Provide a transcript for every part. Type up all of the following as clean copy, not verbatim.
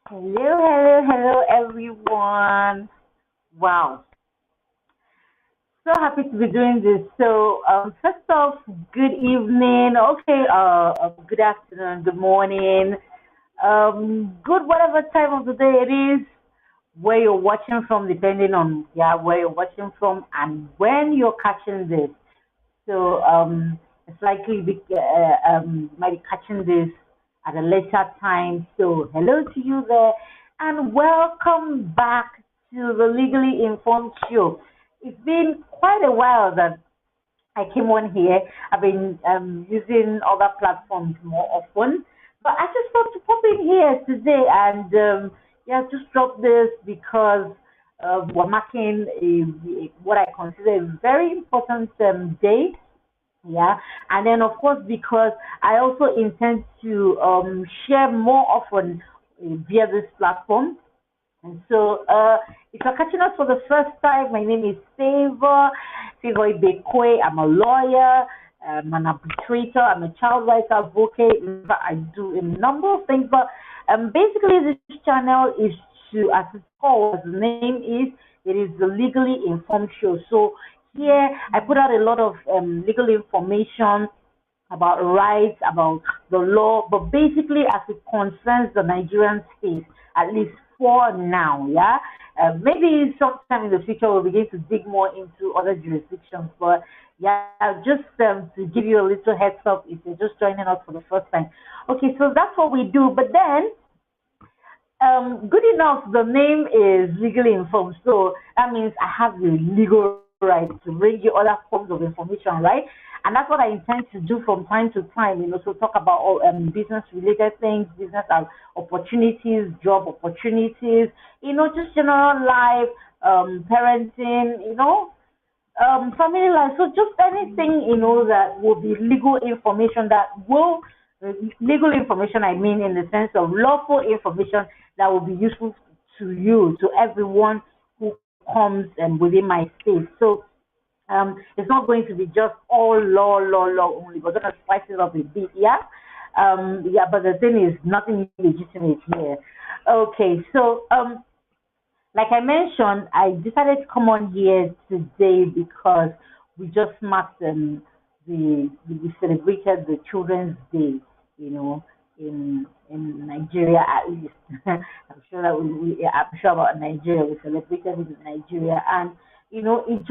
Hello, everyone. Wow, so happy to be doing this. First off, good evening. Okay, good afternoon, good morning, good whatever time of the day it is, where you're watching from, depending on where you're watching from and when you're catching this. It's likely might be catching this at a later time. So hello to you there, and welcome back to the Legally Informed Show. It's been quite a while that I came on here. I've been using other platforms more often, but I just thought to pop in here today and just drop this because we're marking what I consider a very important day, and then of course because I also intend to share more often via this platform. And if you're catching us for the first time, my name is Favor Ibekwe. I'm a lawyer, I'm an arbitrator, I'm a child rights advocate. In fact, I do a number of things, but basically this channel is to, as it's called, as the name is, it is the Legally Informed Show. So here I put out a lot of legal information about rights, about the law, but basically as it concerns the Nigerian state, at least for now, yeah. Maybe sometime in the future we'll begin to dig more into other jurisdictions, but yeah, just to give you a little heads up if you're just joining us for the first time. Okay, so that's what we do, but then good enough, the name is legally informed. So that means I have the legal right to bring you other forms of information, right? And that's what I intend to do from time to time, so talk about all business related things, business opportunities, job opportunities, just general life, parenting, family life. So just anything, that will be legal information legal information, I mean, in the sense of lawful information that will be useful to you, to everyone who comes within my space. So it's not going to be just all law only. We're going to spice it up a bit, yeah? But the thing is, nothing illegitimate here. Okay, so like I mentioned, I decided to come on here today because we just marked we celebrated the Children's Day, in Nigeria at least. I'm sure about Nigeria. We celebrated it in Nigeria, and it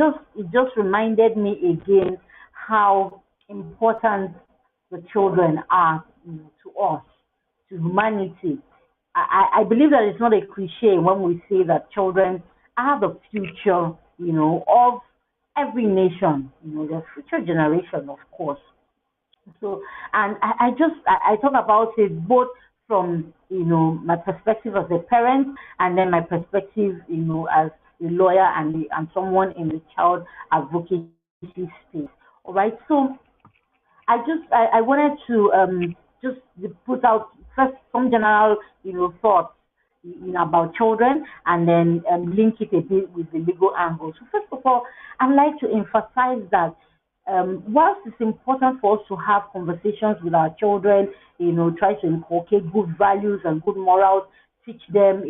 just reminded me again how important the children are, to us, to humanity. I believe that it's not a cliche when we say that children are the future, of every nation, the future generation, of course. So, and I talk about it both from my perspective as a parent, and then my perspective as a lawyer and someone in the child advocacy space. All right. So I wanted to just put out first some general thoughts about children, and then link it a bit with the legal angle. So first of all, I'd like to emphasize that whilst it's important for us to have conversations with our children, try to inculcate good values and good morals, teach them,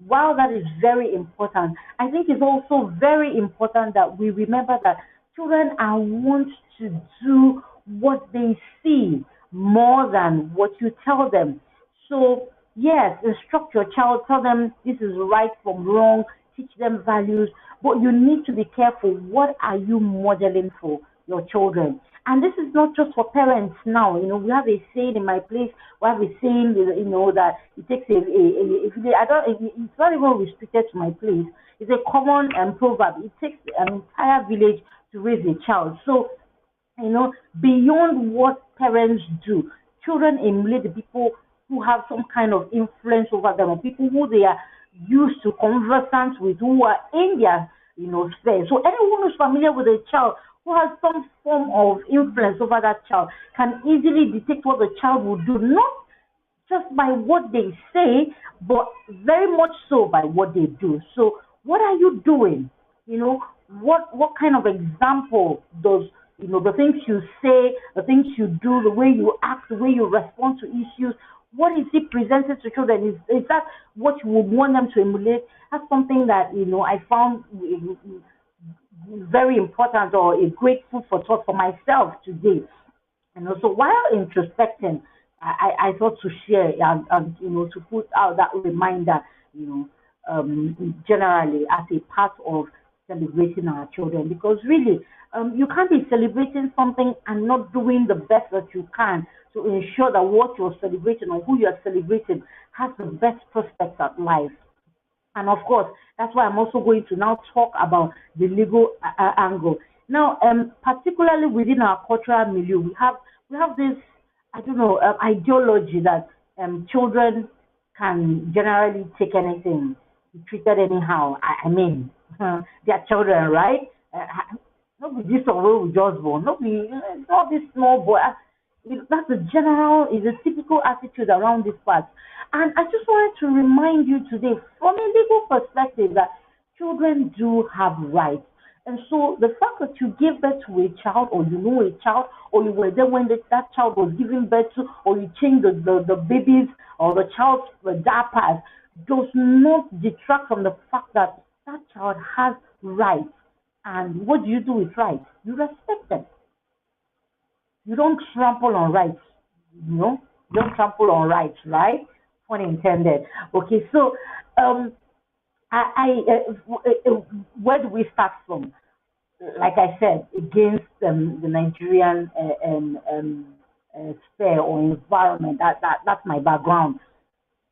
while that is very important, I think it's also very important that we remember that children are want to do what they see more than what you tell them. So, yes, instruct your child, tell them this is right from wrong, teach them values, but you need to be careful. What are you modeling for your children? And this is not just for parents now. We have a saying in my place. We have a saying, that it takes it's not even restricted to my place. It's a common proverb. It takes an entire village to raise a child. So, beyond what parents do, children emulate the people who have some kind of influence over them, or people who they are used to, conversant with, who are in their sphere. So anyone who's familiar with a child who has some form of influence over that child can easily detect what the child will do, not just by what they say, but very much so by what they do. So what are you doing? What kind of example does the things you say, the things you do, the way you act, the way you respond to issues, What is he presenting to children? Is that what you would want them to emulate? That's something that I found very important, or a great food for thought for myself today. And also, while introspecting, I thought to share, and to put out that reminder, you know, generally as a part of celebrating our children, because really, you can't be celebrating something and not doing the best that you can to ensure that what you're celebrating or who you're celebrating has the best prospects at life. And of course, that's why I'm also going to now talk about the legal angle. Now, particularly within our cultural milieu, we have this, I don't know, ideology that children can generally take anything, be treated anyhow. I mean, they're children, right? Not be this or we just born. Not be not this small boy. That's a general, is a typical attitude around this part. And I just wanted to remind you today, from a legal perspective, that children do have rights. And so the fact that you give birth to a child, or you know a child, or you were there when that child was given birth to, or you change the babies or the child's diapers, does not detract from the fact that that child has rights. And what do you do with rights? You respect them. You don't trample on rights. You know, you don't trample on rights, right? Pun intended. Okay, so where do we start from? Like I said, against the Nigerian sphere or environment. That's my background.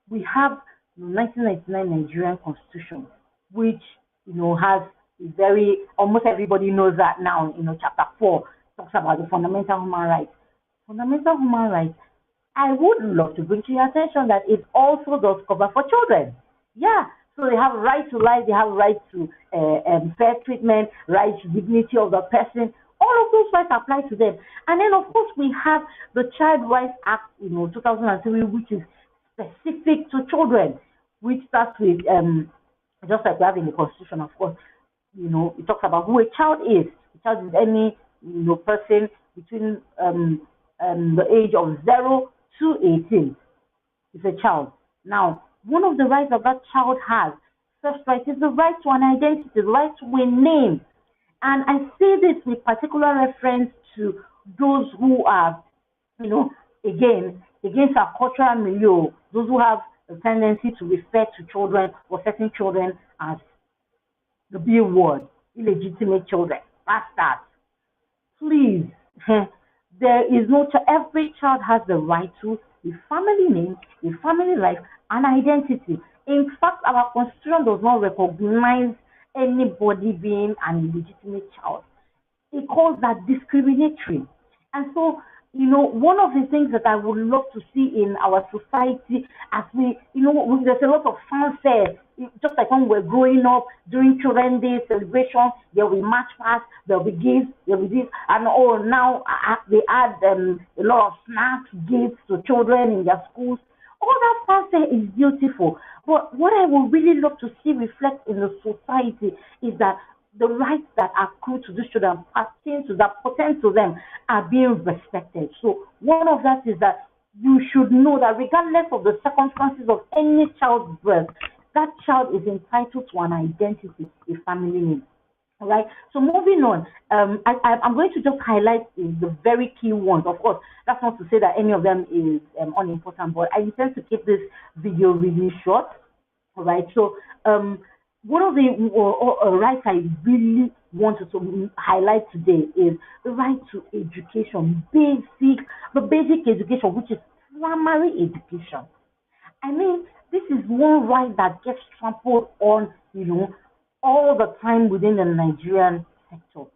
We have the 1999 Nigerian Constitution, which has a very, almost everybody knows that now. Chapter 4 talks about the fundamental human rights. Fundamental human rights. I would love to bring to your attention that it also does cover for children. Yeah, so they have right to life, they have right to fair treatment, right to dignity of the person. All of those rights apply to them. And then, of course, we have the Child Rights Act, 2003, which is specific to children, which starts with, just like we have in the Constitution, of course, it talks about who a child is. A child is any, person between the age of 0 to 18 is a child. Now, one of the rights that child has, first right, is the right to an identity, the right to a name. And I say this with particular reference to those who are, again, against our cultural milieu, those who have a tendency to refer to children or certain children as the B word, illegitimate children, bastards. Please, there is no every child has the right to a family name, a family life, an identity. In fact, our constitution does not recognize anybody being an illegitimate child. It calls that discriminatory. And so, one of the things that I would love to see in our society, as we, there's a lot of fanfare, just like when we're growing up during Children's Day celebration, there will be march past, there'll be gifts, there'll be this, and now they add a lot of snacks, gifts to children in their schools. All that fanfare is beautiful. But what I would really love to see reflect in the society is that the rights that accrue to these children, pertain to them, are being respected. So one of that is that you should know that regardless of the circumstances of any child's birth, that child is entitled to an identity, a family name. All right. So moving on, I'm going to just highlight the very key ones. Of course, that's not to say that any of them is unimportant, but I intend to keep this video really short. All right. So one of the rights I really wanted to highlight today is the right to education, the basic education, which is primary education. I mean, this is one right that gets trampled on, all the time within the Nigerian sector.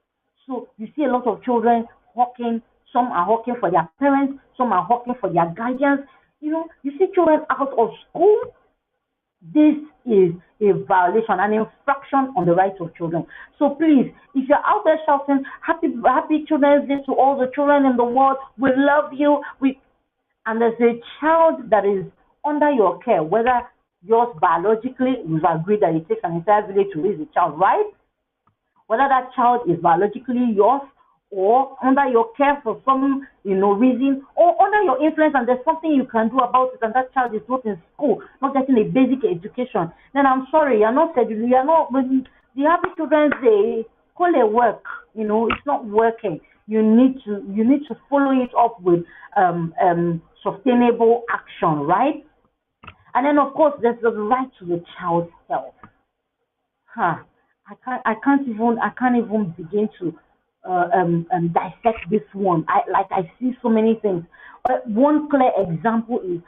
So you see a lot of children hawking. Some are hawking for their parents. Some are hawking for their guardians. You see children out of school. This is a violation, an infraction on the rights of children. So please, if you're out there shouting happy Children's Day to all the children in the world, we love you, and there's a child that is under your care, whether yours biologically, we've agreed that it takes an entire village to raise a child, right? Whether that child is biologically yours or under your care for some, reason, or under your influence, and there's something you can do about it, and that child is not in school, not getting a basic education, then I'm sorry, you're not scheduling, you're not, the happy children's day, call it work, it's not working. You need to follow it up with sustainable action, right? And then of course there's the right to the child's health. Huh. I can't even begin to dissect this one. I see so many things. One clear example is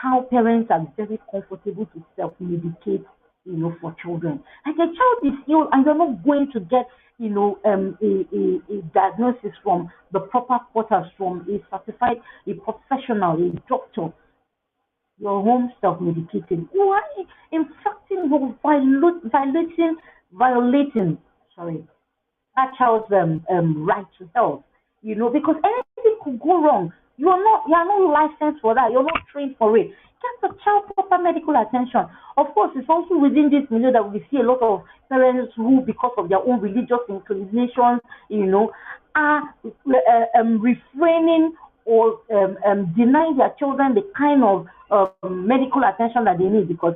how parents are very comfortable to self-medicate, for children. Like a child is ill and you're not going to get, a diagnosis from the proper quarters from a certified, a professional, a doctor. Your home self-medicating. Why infecting or violating, sorry, that child's right to health, because anything could go wrong. You are not licensed for that. You're not trained for it. Get the child proper medical attention. Of course, it's also within this milieu that we see a lot of parents who, because of their own religious inclinations, are refraining or denying their children the kind of medical attention that they need because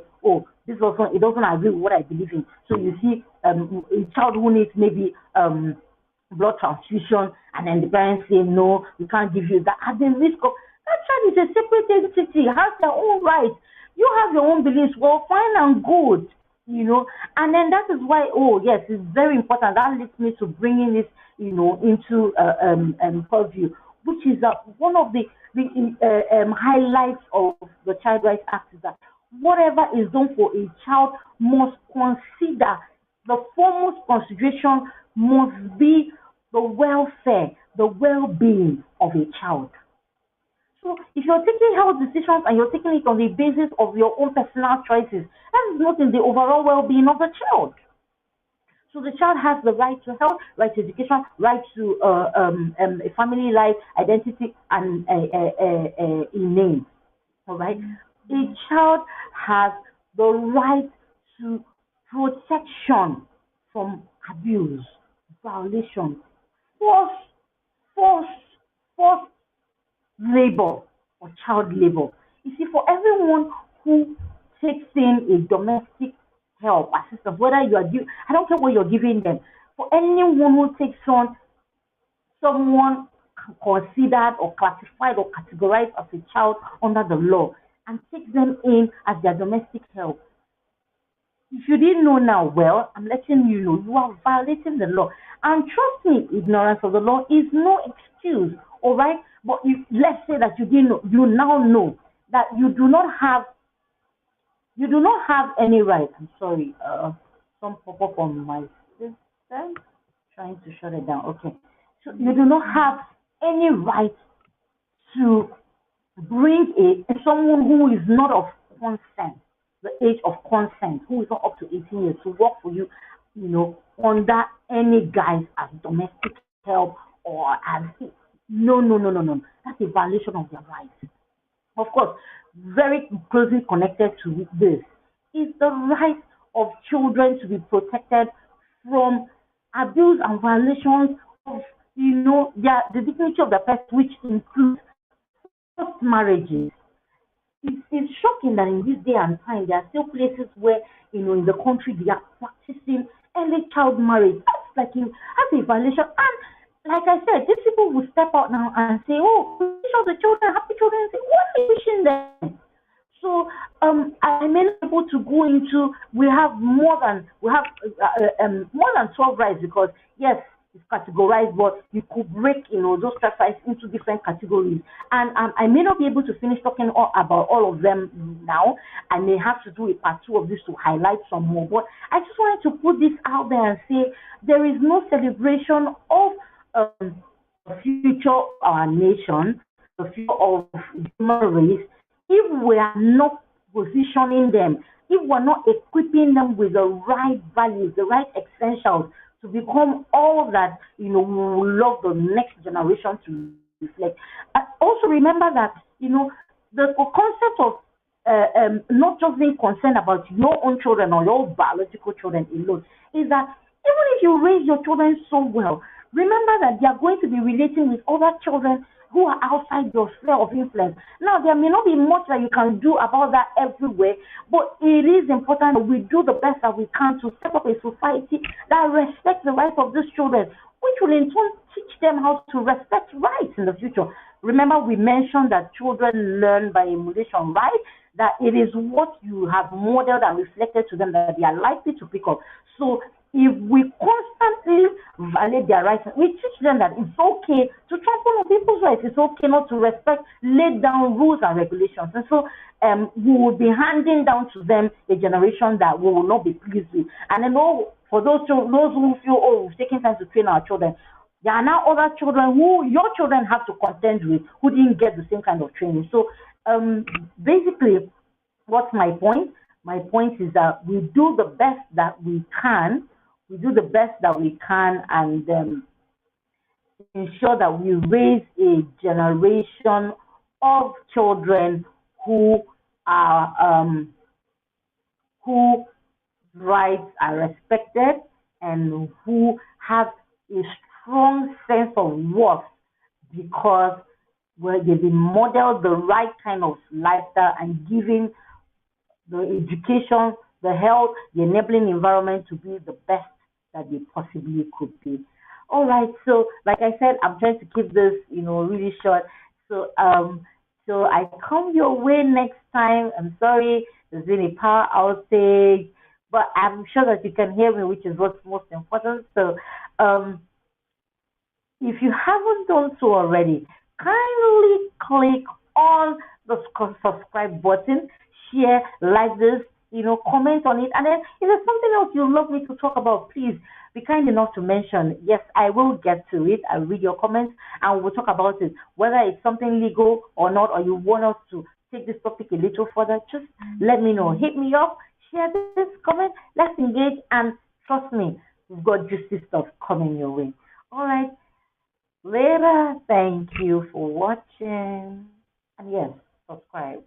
this also it doesn't agree with what I believe in. So you see a child who needs maybe blood transfusion, and then the parents say no, we can't give you that. At the risk of that child is a separate entity, has their own rights. You have your own beliefs, well, fine and good, and then that is why, yes, it's very important. That leads me to bringing this, into purview, which is one of the highlights of the Child Rights Act is that whatever is done for a child must consider, the foremost consideration must be the welfare, the well-being of a child. So if you're taking health decisions and you're taking it on the basis of your own personal choices, that is not in the overall well-being of the child. So the child has the right to health, right to education, right to a family life, identity, and a name. All right. A child has the right to protection from abuse, violation, forced labor or child labor. You see, for everyone who takes in a domestic help assistance, whether you are I don't care what you're giving them. For anyone who takes on someone considered or classified or categorized as a child under the law and takes them in as their domestic help. If you didn't know now, well, I'm letting you know you are violating the law. And trust me, ignorance of the law is no excuse, all right? But let's say that you didn't know, you now know that you do not have any right. I'm sorry, some pop up on my system, trying to shut it down. Okay, so you do not have any right to bring someone who is not of consent, the age of consent, who is not up to 18 years, to work for you, under any guise as domestic help or as no. That's a violation of their rights. Of course, very closely connected to this is the right of children to be protected from abuse and violations of, the dignity of the person, which includes forced marriages. It's shocking that in this day and time, there are still places where, in the country, they are practicing early child marriage. That's a violation. And like I said, these people will step out now and say, wish all the children, happy children. Say, what are you wishing them? So I may not be able to go into. We have more than 12 rights because yes, it's categorized, but you could break those rights into different categories. And I may not be able to finish talking about all of them now. I may have to do a part 2 of this to highlight some more. But I just wanted to put this out there and say there is no celebration of the future of our nation, the future of the human race, if we are not positioning them, if we're not equipping them with the right values, the right essentials to become all that we will love the next generation to reflect. Also remember that the concept of not just being concerned about your own children or your biological children alone is that even if you raise your children so well, remember that they are going to be relating with other children who are outside your sphere of influence. Now, there may not be much that you can do about that everywhere, but it is important that we do the best that we can to set up a society that respects the rights of these children, which will in turn teach them how to respect rights in the future. Remember, we mentioned that children learn by emulation, right? That it is what you have modeled and reflected to them that they are likely to pick up. So if we constantly violate their rights, we teach them that it's okay to trample on people's rights. It's okay not to respect laid down rules and regulations. And so we will be handing down to them a generation that we will not be pleased with. And then for those who feel, oh, we've taken time to train our children, there are now other children who your children have to contend with who didn't get the same kind of training. So basically, what's my point? My point is that we do the best that we can. We do the best that we can, and ensure that we raise a generation of children who are whose rights are respected and who have a strong sense of worth because they've been modeled the right kind of lifestyle and given the education, the health, the enabling environment to be the best that they possibly could be. All right, so like I said, I'm trying to keep this, really short. So I come your way next time. I'm sorry, there's been a power outage, but I'm sure that you can hear me, which is what's most important. So if you haven't done so already, kindly click on the subscribe button, share, like this, comment on it. And then if there's something else you'd love me to talk about, please be kind enough to mention. Yes, I will get to it. I'll read your comments and we'll talk about it. Whether it's something legal or not, or you want us to take this topic a little further, just let me know. Hit me up, share this, comment, let's engage, and trust me, we've got juicy stuff coming your way. All right. Later. Thank you for watching. And yes, subscribe.